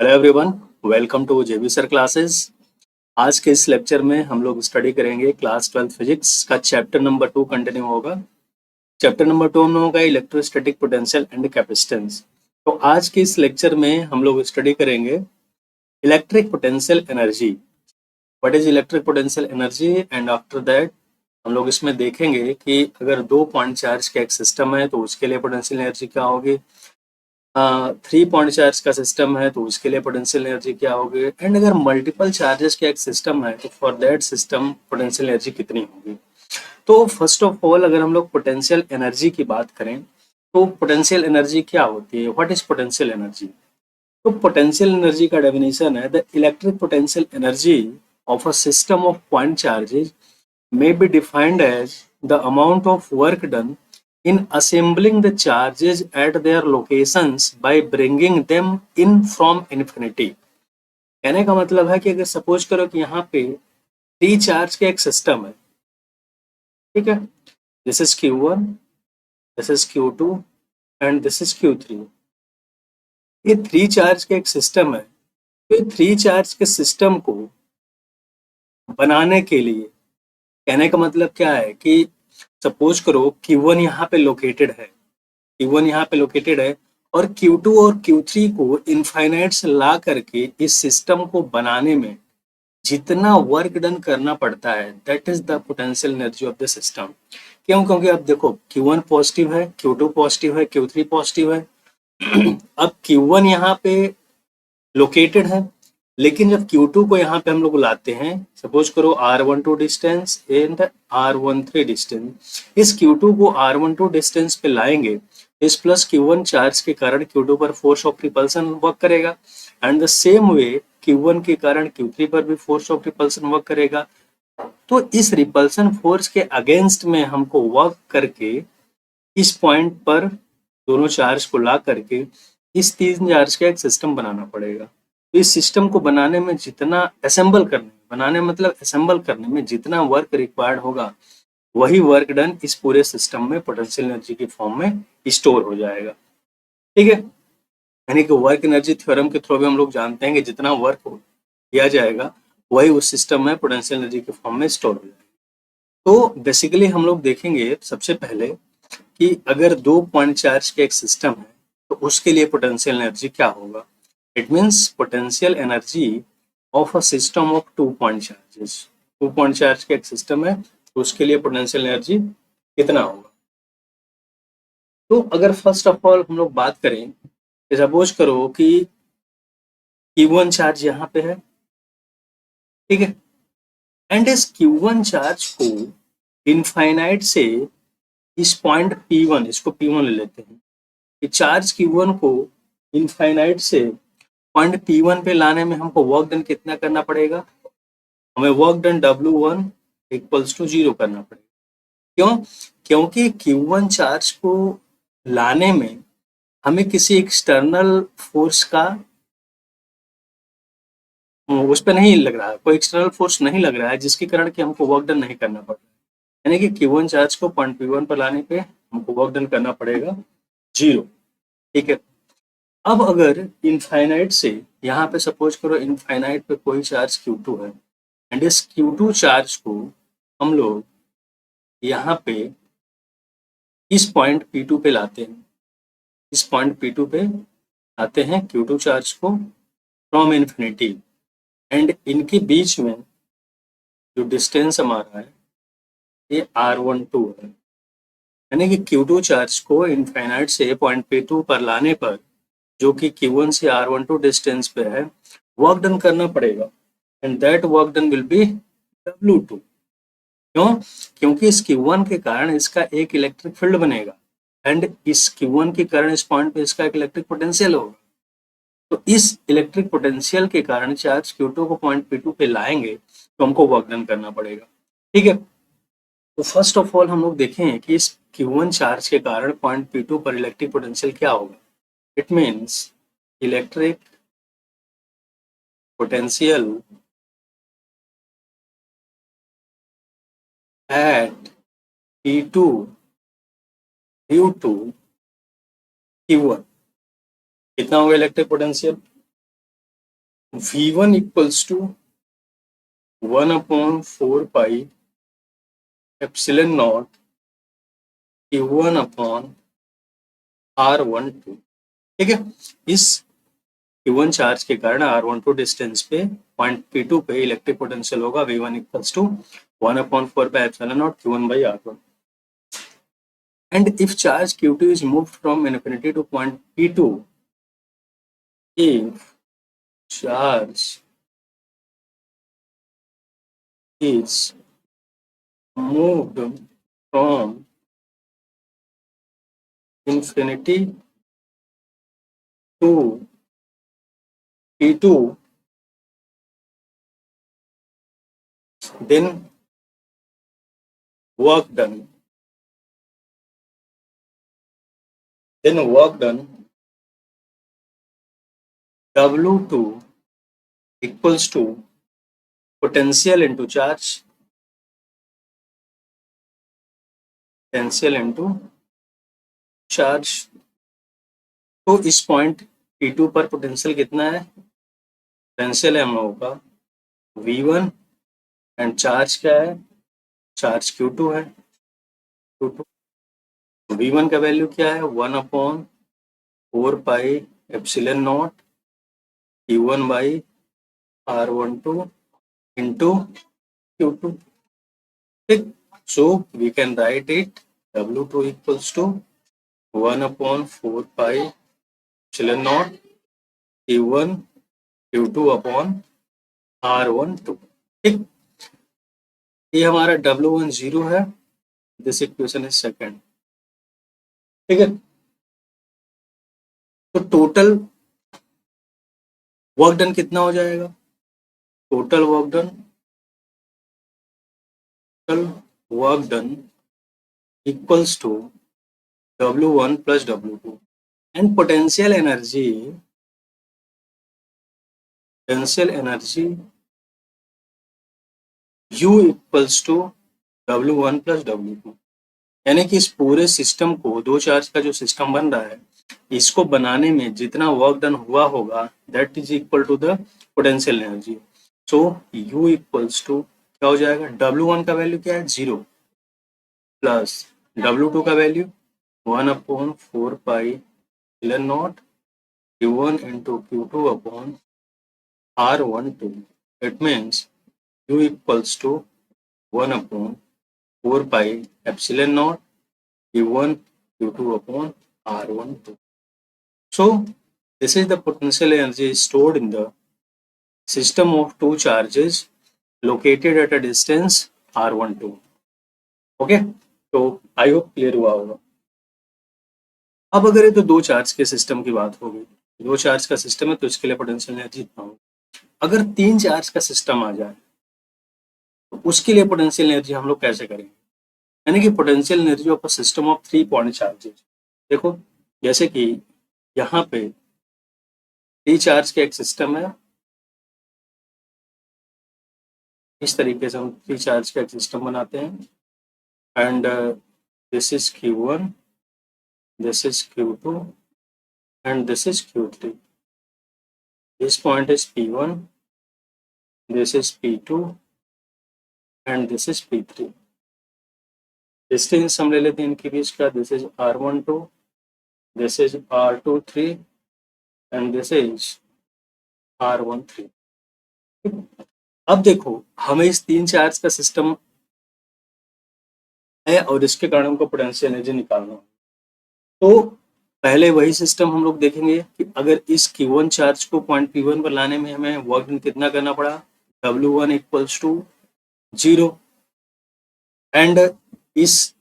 Hello everyone, welcome to JB sir classes. आज के इस लेक्चर में हम लोग स्टडी करेंगे क्लास 12 फिजिक्स का चैप्टर नंबर 2 कंटिन्यू होगा। चैप्टर नंबर 2 में होगा इलेक्ट्रोस्टैटिक पोटेंशियल एंड कैपेसिटेंस। तो आज के इस लेक्चर में हम लोग स्टडी करेंगे electric potential energy. What is electric potential energy and after that हम लोग इसमें देखेंगे कि अगर 2 पॉइंट चार्ज का एक सिस्टम है तो उसके लिए पोटेंशियल एनर्जी क्या होगी। 3 पॉइंट चार्ज का सिस्टम है तो उसके लिए पोटेंशियल एनर्जी क्या होगी, एंड अगर मल्टीपल चार्जेस का एक सिस्टम है तो for that system potential energy कितनी होगी। तो फर्स्ट ऑफ ऑल अगर हम लोग पोटेंशियल एनर्जी की बात करें तो पोटेंशियल एनर्जी क्या होती है, व्हाट इज पोटेंशियल एनर्जी। तो पोटेंशियल एनर्जी का डेफिनेशन है the electric potential energy of a system of point charges may be defined as the amount of work done in assembling the charges at their locations by bringing them in from infinity। कहने का मतलब है कि अगर suppose करो कि यहाँ पे थ्री चार्ज का एक सिस्टम है, ठीक है, this is Q1, this is Q2 and this is Q3। ये थ्री चार्ज का एक सिस्टम है, तो ये थ्री चार्ज के सिस्टम को बनाने के लिए कहने का मतलब क्या है कि सपोज करो Q1 यहाँ पे लोकेटेड है, Q1 यहाँ पे लोकेटेड है और Q2 और Q3 को इनफाइनाइट से ला करके इस सिस्टम को बनाने में जितना वर्क डन करना पड़ता है that is the potential energy of the system. क्यों? क्योंकि अब देखो Q1 पॉजिटिव है, Q2 पॉजिटिव है, Q3 पॉजिटिव है। अब Q1 यहाँ पे लोकेटेड है, लेकिन जब Q2 को यहाँ पे हम लोग लाते हैं, सपोज करो R12 distance and R13 distance, इस Q2 को R12 डिस्टेंस पे लाएंगे, इस प्लस Q1 चार्ज के कारण Q2 पर फोर्स ऑफ रिपल्सन वर्क करेगा and the same way Q1 के कारण Q3 पर भी फोर्स ऑफ रिपल्सन वर्क करेगा। तो इस रिपल्सन फोर्स के अगेंस्ट में हमको वर्क करके इस पॉइंट पर दोनों चार्ज को ला करके इस तीन चार्ज का एक सिस्टम बनाना पड़ेगा। तो इस सिस्टम को बनाने में जितना असेंबल करने, बनाने मतलब असेंबल करने में जितना वर्क रिक्वायर्ड होगा वही वर्क डन इस पूरे सिस्टम में पोटेंशियल एनर्जी की फॉर्म में स्टोर हो जाएगा। ठीक है, यानी कि वर्क एनर्जी थ्योरम के थ्रू भी हम लोग जानते हैं कि जितना वर्क किया जाएगा वही उस सिस्टम में पोटेंशियल एनर्जी के फॉर्म में स्टोर हो जाएगा। तो बेसिकली हम लोग देखेंगे सबसे पहले कि अगर 2 पॉइंट चार्ज का एक सिस्टम है तो उसके लिए पोटेंशियल एनर्जी क्या होगा। It means potential energy of a system of 2 point charges. 2 point charge का एक सिस्टम है तो उसके लिए पोटेंशियल एनर्जी कितना होगा। तो अगर फर्स्ट ऑफ ऑल हम लोग बात करें, सपोज करो कि Q1 चार्ज यहाँ पे है, ठीक है, एंड इस Q1 चार्ज को इनफाइनाइट से इस पॉइंट P1, इसको P1 ले लेते हैं, कि चार्ज Q1 को इनफाइनाइट से पॉइंट P1 पे लाने में हमको वर्क डन कितना करना पड़ेगा, हमें work done W1 equals to 0 करना पड़ेगा। क्यों? क्योंकि Q1 चार्ज को लाने में हमें किसी एक्सटर्नल फोर्स का उस पर नहीं लग रहा है, कोई एक्सटर्नल फोर्स नहीं लग रहा है जिसके कारण कि हमको वर्क डन नहीं करना पड़ रहा है। यानी कि Q1 चार्ज को पॉइंट P1 पर लाने पे हमको वर्क डन करना पड़ेगा 0। ठीक है, अब अगर इनफाइनाइट से यहाँ पे सपोज करो इनफाइनाइट पे कोई चार्ज Q2 है एंड इस Q2 चार्ज को हम लोग यहाँ पे इस पॉइंट P2 पे लाते हैं, इस पॉइंट P2 पे आते हैं Q2 चार्ज को फ्रॉम इन्फिनिटी, एंड इनके बीच में जो डिस्टेंस हमारा है ये R12 है। यानी कि Q2 चार्ज को इनफाइनाइट से पॉइंट P2 पर लाने पर जो कि Q1 से R12 डिस्टेंस पे है वर्क डन करना पड़ेगा, and that work done will be W2। क्यों? क्योंकि इस Q1 के कारण इसका एक इलेक्ट्रिक फील्ड बनेगा एंड इस Q1 के कारण इस पॉइंट पे इसका एक इलेक्ट्रिक पोटेंशियल होगा। तो इस इलेक्ट्रिक पोटेंशियल के कारण चार्ज Q2 को पॉइंट P2 पे लाएंगे तो हमको वर्क डन करना पड़ेगा। ठीक है, तो फर्स्ट ऑफ ऑल हम लोग देखें कि इस Q1 चार्ज के कारण पॉइंट P2 पर इलेक्ट्रिक पोटेंशियल क्या होगा। It means electric potential at P2 due to Q1 कितना होगा electric potential, V1 equals to 1 upon 4 pi epsilon naught Q1 upon R12। ठीक है, इस Q1 चार्ज के कारण R12 डिस्टेंस पे पॉइंट P2 पे इलेक्ट्रिक पोटेंशियल होगा V1 equals to 1 upon 4 pi epsilon naught Q1 by R1। And if charge Q2 is moved from infinity to point P2, if charge is moved from infinity to P2, then work done W2 equals to potential into charge, तो इस point P2 पर potential कितना है, potential है हम लोगों का V1 and charge क्या है, चार्ज Q2 है। V1 का वैल्यू क्या है, 1 upon 4 pi epsilon naught Q1 by R12 into Q2। ठीक, so we can write it W2 equals to 1 upon 4 pi epsilon naught Q1 Q2 upon R12। ठीक, ये हमारा W1 0 है, दिस इक्वेशन इज सेकंड। ठीक है, तो टोटल वर्क डन कितना हो जाएगा, total work done equals to W1 plus W2 and potential energy U equals to W1 plus W2। यानी कि इस पूरे सिस्टम को, दो चार्ज का जो सिस्टम बन रहा है, इसको बनाने में जितना वर्क डन हुआ होगा that is equal to the potential energy. So U equals to क्या हो जाएगा, W1 का वैल्यू क्या है 0 प्लस W2 का value 1 upon 4 pi epsilon naught Q1 into Q2 upon R12। It means U equals to 1 upon 4 pi epsilon naught Q1 Q2 upon R12। So this is the potential energy stored in the system of two charges located at a distance R12। Okay, तो I hope clear हुआ होगा। अब अगर ये तो दो charge के system की बात होगी, दो चार्ज का सिस्टम है तो इसके लिए पोटेंशियल एनर्जी इतना होगा। अगर तीन चार्ज का सिस्टम आ जाए तो उसके लिए पोटेंशियल एनर्जी हम लोग कैसे करेंगे, यानी कि potential energy of a system of 3 point charges. देखो जैसे कि यहाँ पे 3 चार्ज का एक सिस्टम है, इस तरीके से हम 3 चार्ज का एक सिस्टम बनाते हैं and this is Q1, this is Q2 and this is Q3। this point is P1, this is P2 and this is P3। Distance हम ले लेते हैं इनके बीच का, this is R12, this is R23 and this is R13। अब देखो हमें इस तीन चार्ज का सिस्टम है और इसके कारण हमको पोटेंशियल एनर्जी निकालना है। तो पहले वही सिस्टम हम लोग देखेंगे कि अगर इस Q1 चार्ज को पॉइंट P1 पर लाने में हमें वर्क डन कितना करना पड़ा, W1 इक्वल्स टू 0 एंड इस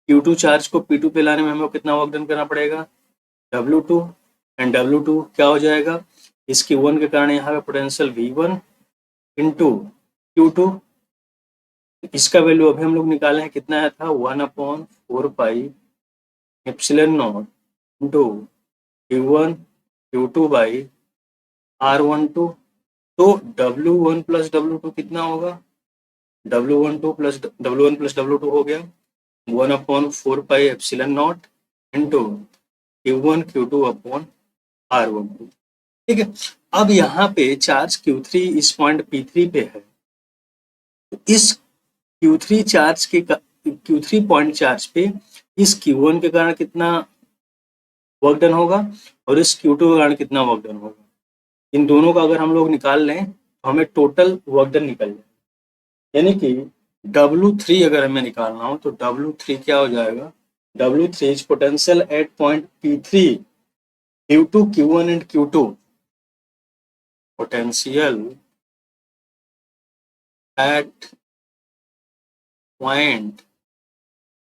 Q2 चार्ज को P2 पे लाने में हमें कितना वर्क डन करना पड़ेगा, W2 एंड W2 क्या हो जाएगा, इस Q1 के कारण यहाँ पे पोटेंशियल V1 इंटू Q2, इसका वैल्यू अभी हम लोग निकाले हैं कितना आया था 1 upon 4 pi epsilon not into Q1 Q2 by R12। तो W1 प्लस W2 कितना होगा, W1 प्लस W2 हो गया 1 upon 4 pi epsilon not into Q1 Q2 upon R12। ठीक है। अब यहाँ पे चार्ज Q3 इस पॉइंट P3 पे है, तो इस Q3 चार्ज के Q3 पॉइंट चार्ज पे इस Q1 के कारण कितना वर्क डन होगा और इस Q2 के कारण कितना वर्क डन होगा, इन दोनों का अगर हम लोग निकाल लें तो हमें टोटल वर्क डन निकल जाए, यानी कि W3 अगर हमें निकालना हो तो W3 क्या हो जाएगा, W3 is potential at point P3 due to Q1 and Q2, potential at point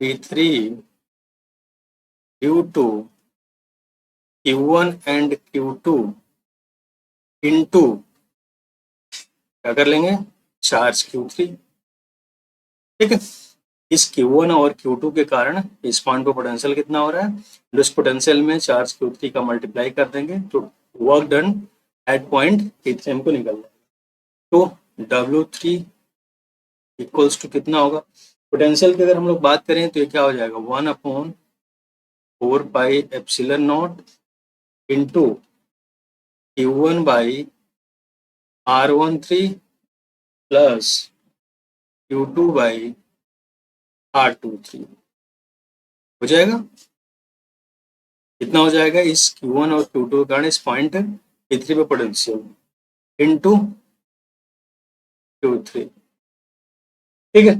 P3 due to Q1 and Q2 into क्या कर लेंगे, चार्ज Q3। ठीक है। इस Q1 और Q2 के कारण इस पॉइंट पर पोटेंशियल कितना हो रहा है, इस पोटेंशियल में चार्ज Q3 का मल्टीप्लाई कर देंगे तो work done at point P3 हमको निकल जाएगा। तो W3 इक्वल्स टू कितना होगा, पोटेंशियल की अगर हम लोग बात करें तो ये क्या हो जाएगा, 1/4 pi epsilon not into Q1 by R13 plus Q2 by R23 हो जाएगा। कितना हो जाएगा, इस Q1 और Q2 के कारण इस पॉइंट P3 पे पोटेंशियल इंटू Q3। ठीक है।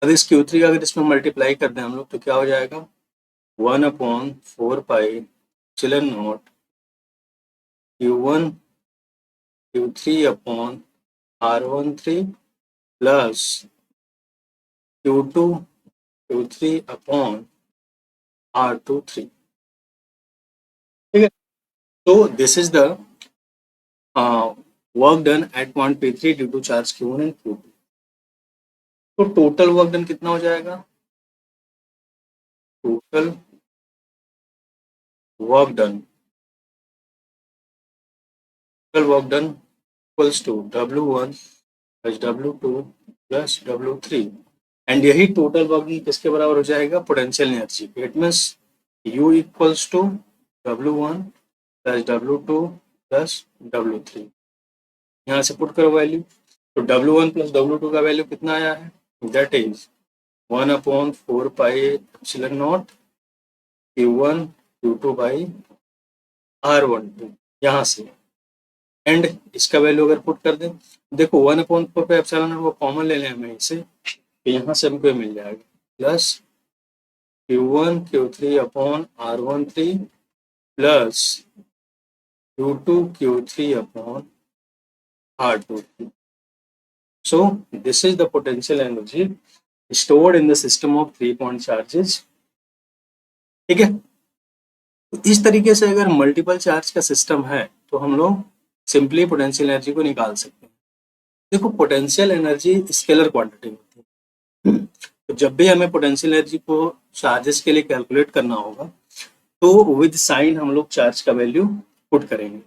अब इस Q3 का अगर इसमें मल्टीप्लाई कर दें हम लोग तो क्या हो जाएगा, 1/4 pi epsilon naught Q1 Q3 upon R13 plus Q2 Q3 upon R23। ठीक है। तो this is the work done at point P3 due to charge Q1 and Q2। तो टोटल वर्क डन कितना हो जाएगा, total work done equals to W1 plus W2 plus W3 and यही total work done किसके बराबर हो जाएगा, potential energy. It means U equals to W1 plus W2 plus W3। यहाँ से पुट करो वैल्यू, तो W1 प्लस W2 का वैल्यू कितना आया है, that is 1/4 pi epsilon naught Q1 Q2 by R12 यहाँ से, एंड इसका वैल्यू अगर पुट कर दें, देखो 1/4 पे एप्सिलॉन नॉट वो कॉमन ले लें हमें इसे, तो यहाँ से हमको मिल जाएगा plus Q1 Q3 upon R13 plus Q2 Q3 upon R23. So this is the potential energy stored in the system of 3-point charges. ठीक है। तो इस तरीके से अगर मल्टीपल चार्ज का सिस्टम है तो हम लोग सिंपली पोटेंशियल एनर्जी को निकाल सकते हैं। देखो पोटेंशियल एनर्जी स्केलर क्वांटिटी होती है, तो जब भी हमें पोटेंशियल एनर्जी को चार्जेस के लिए कैलकुलेट करना होगा तो विद साइन हम लोग चार्ज का वैल्यू पुट करेंगे,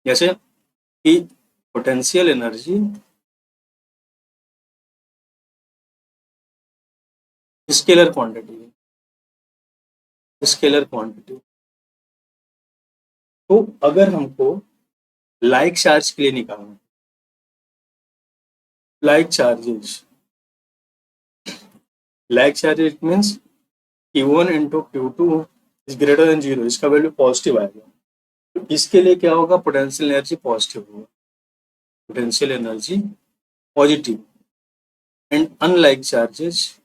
जैसे कि पोटेंशियल एनर्जी स्केलर क्वांटिटी। तो अगर हमको लाइक चार्ज के लिए निकालना, like charges it means Q1 into Q2 is greater than 0, इसका वैल्यू पॉजिटिव आएगा, तो इसके लिए क्या होगा, पोटेंशियल एनर्जी पॉजिटिव होगा, potential energy positive. And unlike charges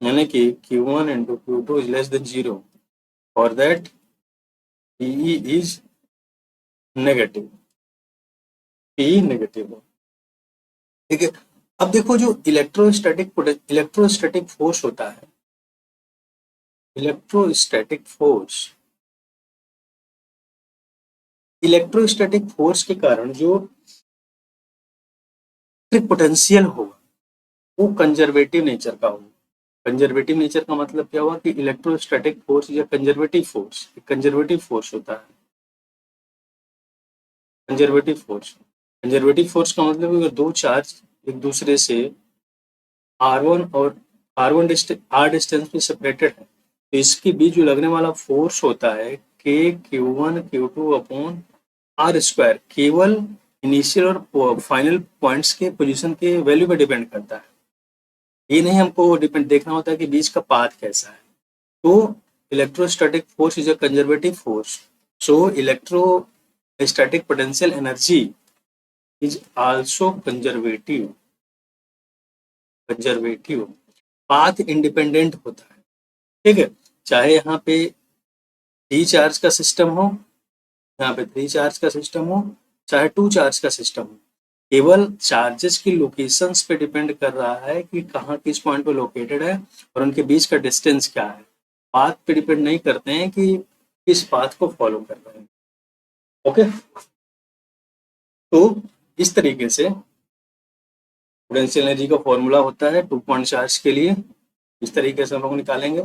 यानी कि Q1 into Q2 is less than 0 और that PE is negative, PE negative हो। ठीक है। अब देखो जो इलेक्ट्रोस्टैटिक फोर्स होता है, इलेक्ट्रोस्टैटिक फोर्स के कारण जो पोटेंशियल होगा वो कंजर्वेटिव नेचर का होगा। कंजर्वेटिव नेचर का मतलब क्या हुआ कि इलेक्ट्रोस्टैटिक फोर्स या कंजर्वेटिव फोर्स होता है। कंजर्वेटिव फोर्स का मतलब अगर दो चार्ज एक दूसरे से R1 और R1 R डिस्टेंस पे सेपरेटेड है तो इसके बीच जो लगने वाला फोर्स होता है के Q1 Q2 upon R square, केवल इनिशियल और फाइनल पॉइंट्स के पोजीशन के वैल्यू पे डिपेंड करता है। ये नहीं हमको डिपेंड देखना होता है कि बीच का पाथ कैसा है। तो electrostatic force is a conservative force, so electrostatic potential energy is also conservative conservative path independent होता है। ठीक है, चाहे यहाँ पे 3 चार्ज का सिस्टम हो, यहाँ पे 3 चार्ज का सिस्टम हो, चाहे 2 चार्ज का सिस्टम हो, केवल चार्जेस की लोकेशंस पे डिपेंड कर रहा है कि कहाँ किस पॉइंट पे लोकेटेड है और उनके बीच का डिस्टेंस क्या है। पाथ पे डिपेंड नहीं करते हैं कि किस पाथ को फॉलो कर रहे हैं। ओके, तो इस तरीके से पोटेंशियल एनर्जी का फॉर्मूला होता है 2 पॉइंट चार्ज के लिए, इस तरीके से हम लोग निकालेंगे।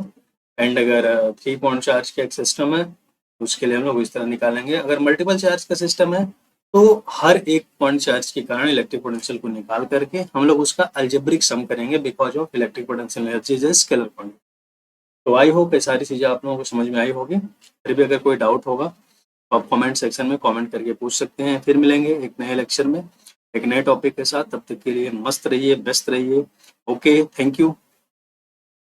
एंड अगर 3 पॉइंट चार्ज का एक सिस्टम है उसके लिए हम लोग इस तरह निकालेंगे। अगर मल्टीपल चार्ज का सिस्टम है तो हर एक पॉइंट चार्ज के कारण इलेक्ट्रिक पोटेंशियल को निकाल करके हम लोग उसका अलजेब्रिक सम करेंगे because of electric potential energy is scalar quantity. तो आई होप ये सारी चीज़ें आप लोगों को समझ में आई होगी। फिर भी अगर कोई डाउट होगा तो आप कमेंट सेक्शन में कमेंट करके पूछ सकते हैं। फिर मिलेंगे एक नए लेक्चर में एक नए टॉपिक के साथ, तब तक के लिए मस्त रहिए, व्यस्त रहिए। Okay, thank you.